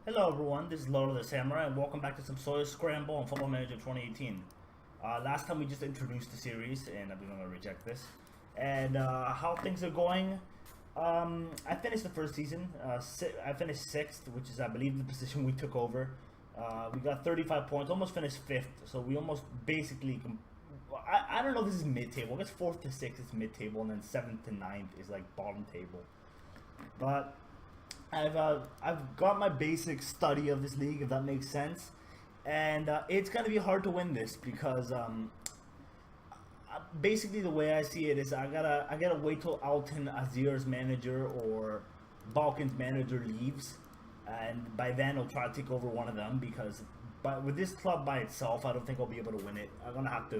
Hello everyone, this is Lolo the Samurai and welcome back to some Soyuz Scramble on Football Manager 2018. Last time we just introduced the series and I'm going to reject this. And how things are going, I finished the first season, I finished 6th, which is I believe the position we took over. We got 35 points, almost finished 5th, so we almost basically, I don't know if this is mid-table, I guess 4th to 6th is mid-table and then 7th to 9th is like bottom table. But I've got my basic study of this league, if that makes sense, and it's gonna be hard to win this because basically the way I see it is I gotta wait till Alton Azir's manager or Balkan's manager leaves, and by then I'll try to take over one of them because with this club by itself I don't think I'll be able to win it. I'm gonna have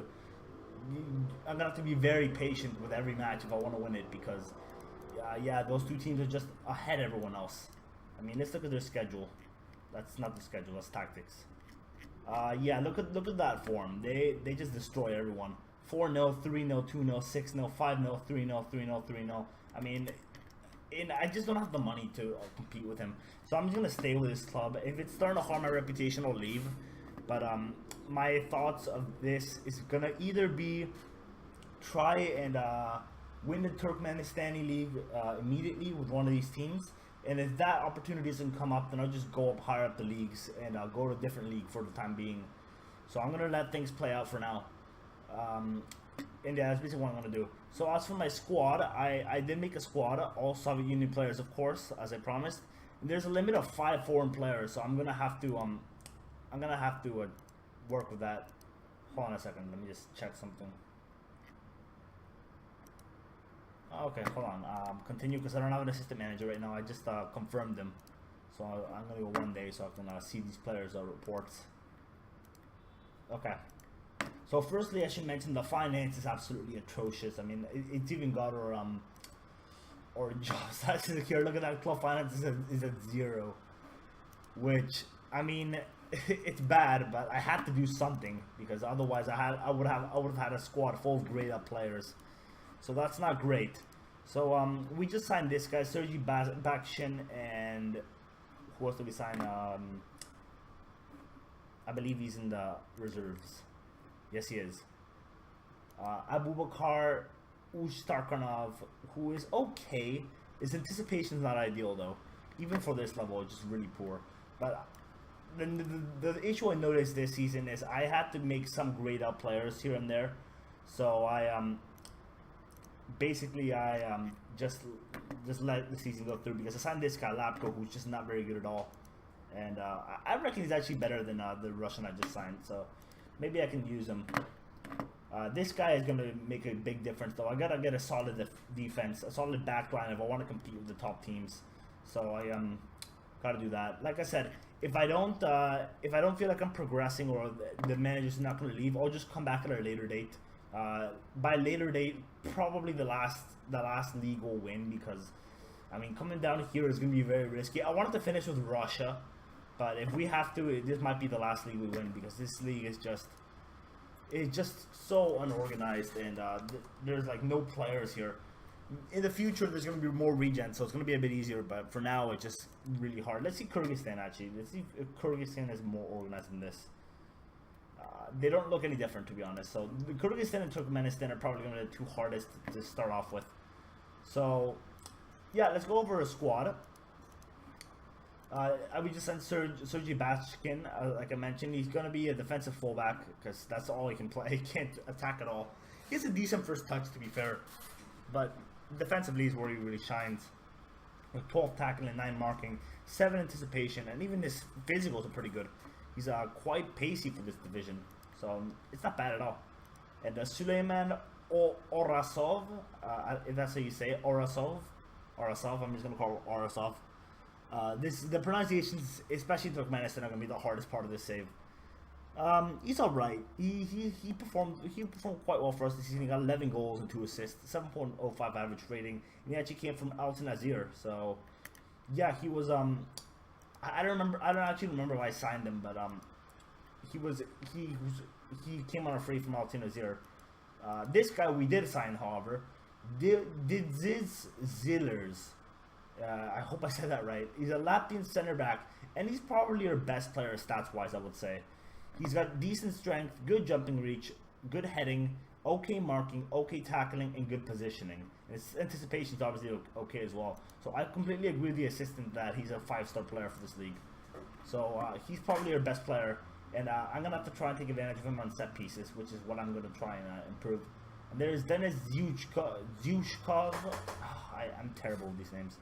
to be very patient with every match if I want to win it because. Yeah, those two teams are just ahead of everyone else. I mean, let's look at their schedule. That's not the schedule, that's tactics. Yeah, look at that form. They just destroy everyone. 4-0, 3-0, 2-0, 6-0, 5-0, 3-0, 3-0, 3-0. I mean, I just don't have the money to compete with him. So I'm just going to stay with this club. If it's starting to harm my reputation, I'll leave. But my thoughts of this is going to either be try and win the Turkmenistani League immediately with one of these teams, and if that opportunity doesn't come up, then I'll just go up higher up the leagues and I'll go to a different league for the time being. So I'm gonna let things play out for now, and yeah, that's basically what I'm gonna do. So as for my squad, I did make a squad, all Soviet Union players, of course, as I promised. And there's a limit of 5 foreign players, so I'm gonna have to work with that. Hold on a second, let me just check something. Okay, hold on. Continue because I don't have an assistant manager right now. I just confirmed them, so I'm gonna go one day so I can see these players' reports. Okay. So firstly, I should mention the finance is absolutely atrocious. I mean, it's even got our jobs actually here. Look at that, club finance is at 0, which I mean, it's bad, but I had to do something because otherwise I would have had a squad full of grayed up players. So that's not great. So we just signed this guy, Sergei Bakshin, and who else did we sign? I believe he's in the reserves. Yes, he is. Abubakar Ushtarkanov, who is okay. His anticipation is not ideal though. Even for this level, it's just really poor. But the issue I noticed this season is I had to make some grade up players here and there. So I basically I just let the season go through because I signed this guy Lapko, who's just not very good at all, and I reckon he's actually better than the Russian I just signed, so maybe I can use him. This guy is going to make a big difference though. I gotta get a solid defense, a solid back line if I want to compete with the top teams, so I gotta do that. Like I said, if I don't feel like I'm progressing or the manager's not going to leave, I'll just come back at a later date. By later date, probably the last league will win because, I mean, coming down here is going to be very risky. I wanted to finish with Russia, but if we have to, this might be the last league we win because this league is just so unorganized and there's like no players here. In the future, there's going to be more regen, so it's going to be a bit easier, but for now, it's just really hard. Let's see Kyrgyzstan actually. Let's see if Kyrgyzstan is more organized than this. They don't look any different, to be honest. So the Kyrgyzstan and Turkmenistan are probably going to be the two hardest to start off with. So yeah, let's go over a squad. We just sent Sergei Bashkin, like I mentioned. He's going to be a defensive fullback because that's all he can play. He can't attack at all. He has a decent first touch, to be fair, but defensively is where he really shines. With 12 tackling and 9 marking, 7 anticipation, and even his physicals are pretty good. He's quite pacey for this division, so it's not bad at all. And Suleiman Orasov, if that's how you say it, Orasov, I'm just gonna call it Orasov. The pronunciations, especially in Turkmenistan, are gonna be the hardest part of this save. He's all right. He performed quite well for us this season. He got 11 goals and 2 assists, 7.05 average rating, and he actually came from Alton Azir. So yeah, he was I don't actually remember why I signed him, but he came on a free from Alton Azir. This guy we did sign, however, Didziz Zillers. I hope I said that right. He's a Latvian center back. and he's probably our best player stats-wise, I would say. He's got decent strength, good jumping reach, good heading, okay marking, okay tackling, and good positioning. And his anticipation is obviously okay as well. So I completely agree with the assistant that he's a 5-star player for this league. So he's probably our best player, and I'm going to have to try and take advantage of him on set pieces, which is what I'm going to try and improve. And there's Denis Zyushkov. I'm terrible with these names.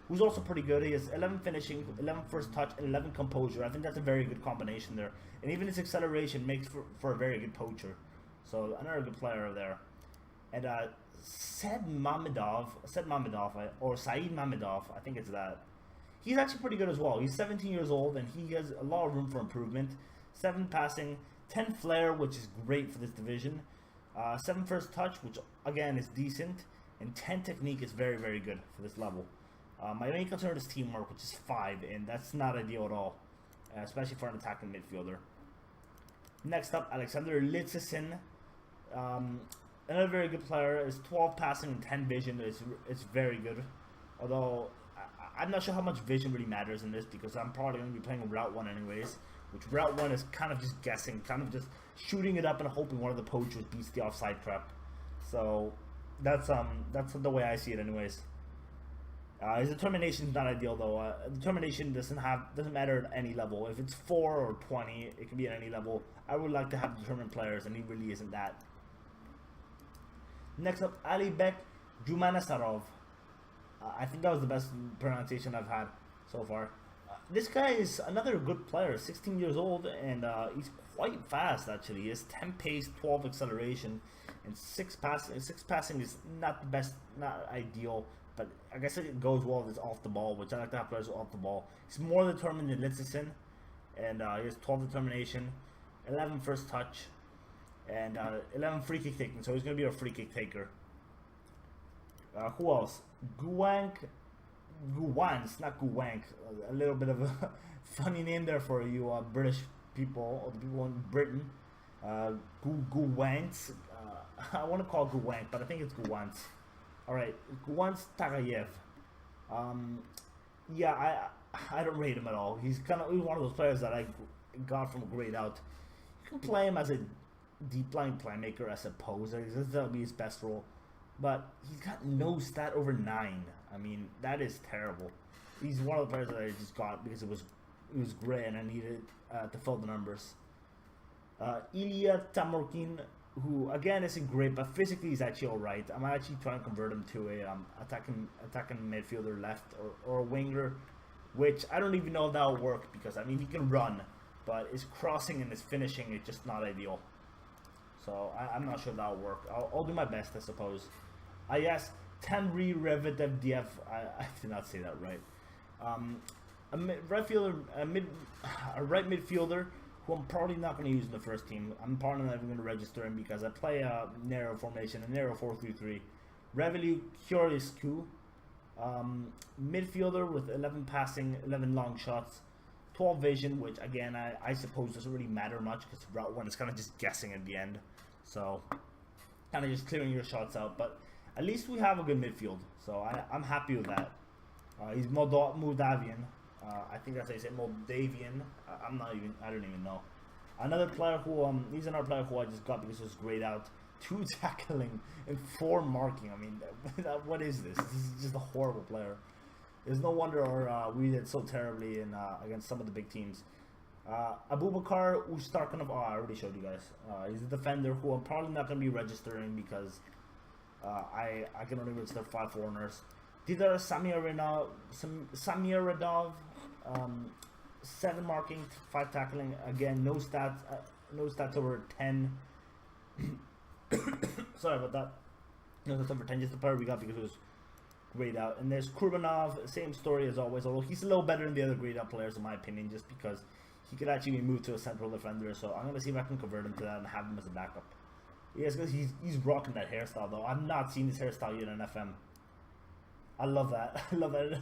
Who's also pretty good. He has 11 finishing, 11 first touch, and 11 composure. I think that's a very good combination there. And even his acceleration makes for a very good poacher. So another good player there. And Said Mamedov, or Saeed Mamedov, I think it's that. He's actually pretty good as well. He's 17 years old, and he has a lot of room for improvement. 7 passing, 10 flair, which is great for this division. 7 first touch, which again is decent. And 10 technique is very, very good for this level. My main concern is teamwork, which is 5, and that's not ideal at all, especially for an attacking midfielder. Next up, Alexander Litsin. Another very good player. Is 12 passing and 10 vision. It's very good. Although I'm not sure how much vision really matters in this, because I'm probably going to be playing Route 1 anyways. Which Route 1 is kind of just guessing, kind of just shooting it up and hoping one of the poachers beats the offside prep. So that's the way I see it anyways. His determination is not ideal though. Determination doesn't matter at any level. If it's 4 or 20, it can be at any level. I would like to have determined players, and he really isn't that. Next up, Alibek Jumanasarov. I think that was the best pronunciation I've had so far. This guy is another good player, 16 years old, and he's quite fast actually. He has 10 pace, 12 acceleration, and 6 passing. 6 passing is not the best, not ideal, but I guess it goes well if it's off the ball, which I like to have players off the ball. He's more determined than Litzison, and he has 12 determination, 11 first touch, and 11 free kick taking, so he's going to be a free kick taker. Who else? Guwans, not Guwank. A little bit of a funny name there for you British people, or the people in Britain. Guwans. I want to call Guwank, but I think it's Guwans. Alright, Guwans Tagayev. Yeah, I don't rate him at all. He's one of those players that I got from a grade out. You can play him as a deep line playmaker, I suppose. That'll be his best role. But he's got no stat over 9. I mean, that is terrible. He's one of the players that I just got because it was great and I needed to fill the numbers. Ilya Tamorkin, who again isn't great, but physically he's actually alright. I'm actually trying to convert him to a attacking midfielder left or a winger, which I don't even know if that'll work, because I mean he can run, but his crossing and his finishing is just not ideal. So I'm not sure that'll work. I'll do my best, I suppose. Yes, Tanri Revitevdiev. I did not say that right. A right midfielder who I'm probably not going to use in the first team. I'm probably not even going to register him because I play a narrow formation, a narrow 4-3-3. Revelu Curiescu, midfielder with 11 passing, 11 long shots, 12 vision, which again I suppose doesn't really matter much because Route 1 is kind of just guessing at the end. So kind of just clearing your shots out, but at least we have a good midfield, so I'm happy with that. He's Moldavian. I think that's how you say Moldavian. I don't even know. Another player who he's another player who I just got because it was grayed out. 2 tackling and 4 marking. I mean, what is this? This is just a horrible player. There's no wonder we did so terribly in against some of the big teams. Abubakar Ustarkanov. I already showed you guys. He's a defender who I'm probably not going to be registering because I can only register 5 foreigners. Didar Samiradov, 7 marking, 5 tackling. Again, no stats over 10. Sorry about that. No stats over 10. Just the player we got because it was grayed out. And there's Kurbanov, same story as always. Although he's a little better than the other grayed out players in my opinion, just because he could actually be moved to a central defender. So I'm gonna see if I can convert him to that and have him as a backup. Yes, because he's rocking that hairstyle though. I've not seen this hairstyle yet in FM. I love that. I love that.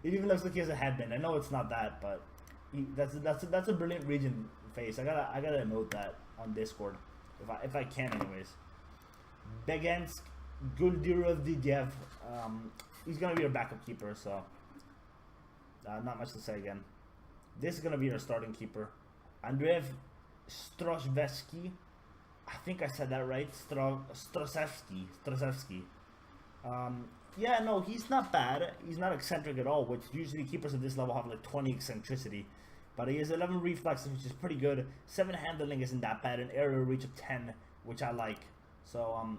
It even looks like he has a headband. I know it's not that, but that's a brilliant region face. I gotta emote that on Discord if I can, anyways. Begansk Guldirovdiev. He's gonna be a backup keeper, so not much to say again. This is gonna be our starting keeper, Andrei Strozhevsky. I think I said that right. Strozhevsky. Yeah, no, he's not bad. He's not eccentric at all, which usually keepers at this level have like 20 eccentricity. But he has 11 reflexes, which is pretty good. 7 handling isn't that bad. An aerial reach of 10, which I like. So,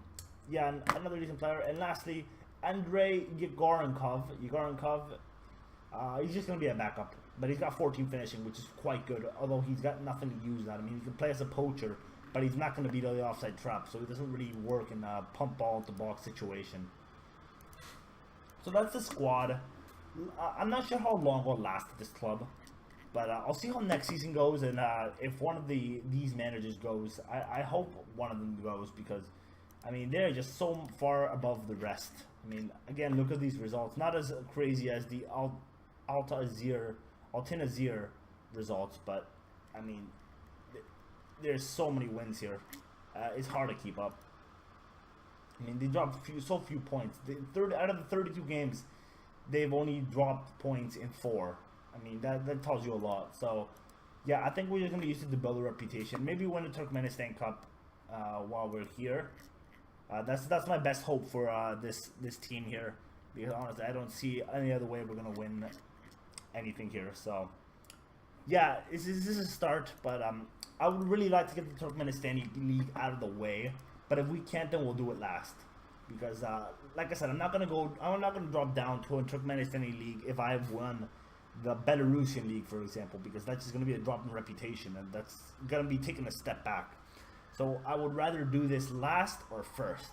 yeah, another decent player. And lastly, Andrei Yegorenkov. He's just going to be a backup. But he's got 14 finishing, which is quite good. Although he's got nothing to use that. I mean, he can play as a poacher, but he's not going to beat the offside trap. So he doesn't really work in a pump ball into box situation. So that's the squad. I'm not sure how long we'll last at this club. But I'll see how next season goes, and if one of these managers goes, I hope one of them goes, because, I mean, they're just so far above the rest. I mean, again, look at these results. Not as crazy as the Altinazir results, but, I mean, there's so many wins here. It's hard to keep up. I mean, they dropped so few points. Out of the 32 games, they've only dropped points in 4. I mean, that tells you a lot. So, yeah, I think we're just going to use it to build a reputation. Maybe win the Turkmenistan Cup while we're here. That's my best hope for this team here. Because, honestly, I don't see any other way we're going to win anything here. So, yeah, this is a start. But I would really like to get the Turkmenistan League out of the way. But if we can't, then we'll do it last. Because, like I said, I'm not going to drop down to a Turkmenistan League if I've won the Belarusian League, for example, because that's just going to be a drop in reputation, and that's going to be taking a step back. So I would rather do this last or first.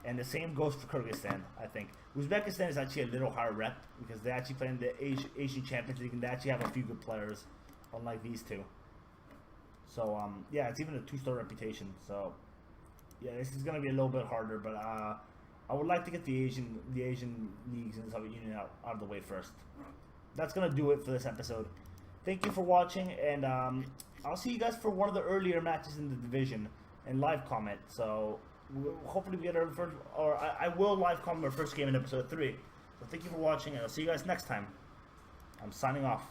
And the same goes for Kyrgyzstan, I think. Uzbekistan is actually a little higher rep, because they actually play in the Asian Champions League, and they actually have a few good players, unlike these two. So, yeah, it's even a 2-star reputation. So, yeah, this is going to be a little bit harder, but I would like to get the Asian leagues in the Soviet Union out of the way first. That's going to do it for this episode. Thank you for watching, and I'll see you guys for one of the earlier matches in the division and live comment. So hopefully we get our first, or I will live comment our first game in episode 3. So thank you for watching, and I'll see you guys next time. I'm signing off.